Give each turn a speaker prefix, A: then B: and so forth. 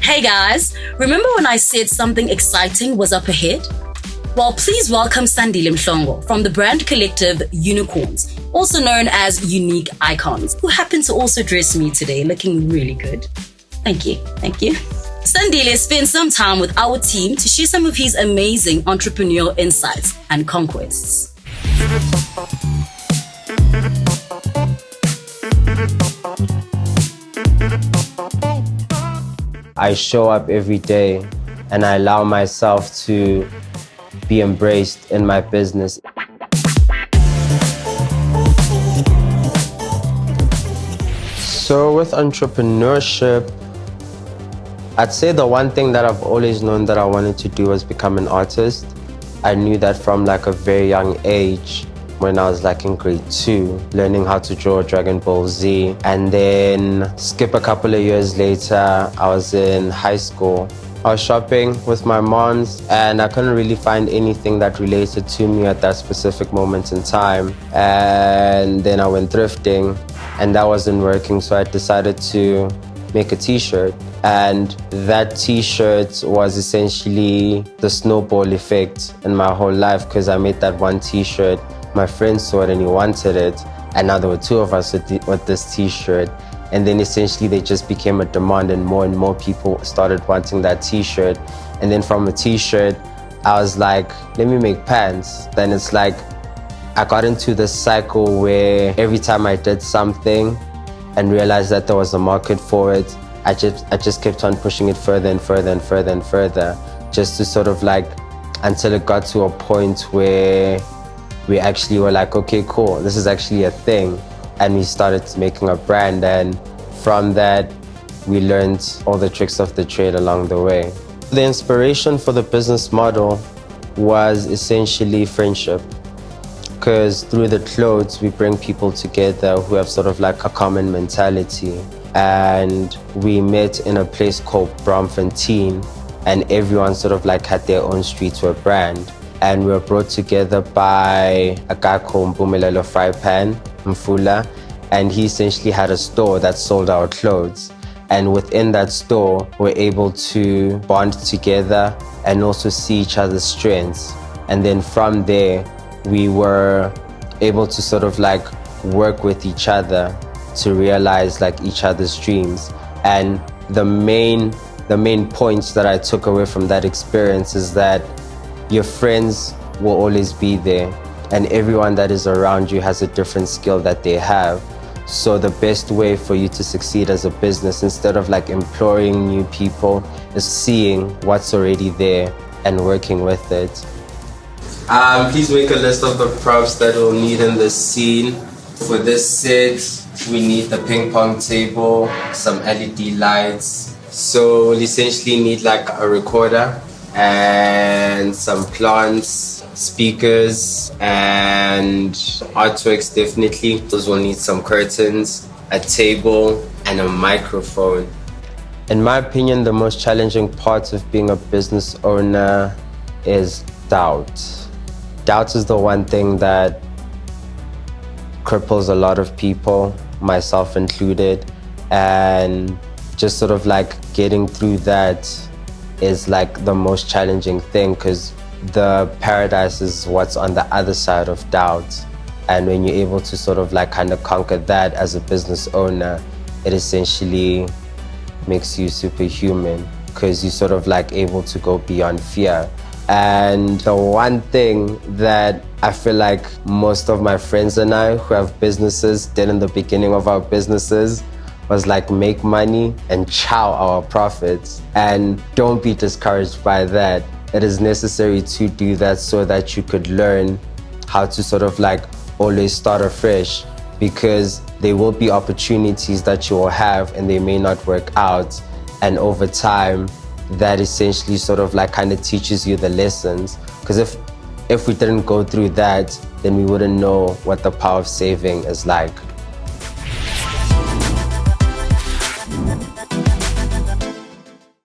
A: Hey guys, remember when I said something exciting was up ahead? Well, please welcome Sandile from the brand collective Uniconz, also known as Uniconz, who happens to also dress me today looking really good. Thank you. Sandile spent some time with our team to share some of his amazing entrepreneurial insights and conquests.
B: I show up every day and I allow myself to be embraced in my business. So with entrepreneurship, I'd say the one thing that I've always known that I wanted to do was become an artist. I knew that from like a very young age, when I was like in grade 2, learning how to draw Dragon Ball Z. And then skip a couple of years later, I was in high school. I was shopping with my moms and I couldn't really find anything that related to me at that specific moment in time. And then I went thrifting and that wasn't working, so I decided to make a t-shirt. And that t-shirt was essentially the snowball effect in my whole life, because I made that one t-shirt, my friend saw it and he wanted it, and now there were 2 of us with this t-shirt. And then essentially they just became a demand and more people started wanting that t-shirt. And then from a t-shirt, I was like, let me make pants. Then it's like, I got into this cycle where every time I did something and realized that there was a market for it, I just kept on pushing it further and further and further and further, just to sort of like, until it got to a point where we actually were like, okay, cool, this is actually a thing. And we started making a brand, and from that, we learned all the tricks of the trade along the way. The inspiration for the business model was essentially friendship, because through the clothes, we bring people together who have sort of like a common mentality. And we met in a place called Bromfontein, and everyone sort of like had their own streetwear brand. And we were brought together by a guy called Mpumelelo Fry Pan Mfula, and he essentially had a store that sold our clothes. And within that store, we're able to bond together and also see each other's strengths. And then from there, we were able to sort of like work with each other to realize like each other's dreams. And the main points that I took away from that experience is that your friends will always be there, and everyone that is around you has a different skill that they have. So the best way for you to succeed as a business, instead of like employing new people, is seeing what's already there and working with it. Please make a list of the props that we'll need in this scene. For this set, we need the ping pong table, some LED lights. So we'll essentially need like a recorder and some plants, speakers, and artworks definitely. Those will need some curtains, a table, and a microphone. In my opinion, the most challenging part of being a business owner is doubt. Doubt is the one thing that cripples a lot of people, myself included, and just sort of like getting through that is like the most challenging thing, because the paradise is what's on the other side of doubt. And when you're able to sort of like kind of conquer that as a business owner, it essentially makes you superhuman, because you're sort of like able to go beyond fear. And the one thing that I feel like most of my friends and I who have businesses did in the beginning of our businesses was like make money and chow our profits. And don't be discouraged by that. It is necessary to do that so that you could learn how to sort of like always start afresh, because there will be opportunities that you will have and they may not work out. And over time, that essentially sort of like kind of teaches you the lessons. Because if we didn't go through that, then we wouldn't know what the power of saving is like.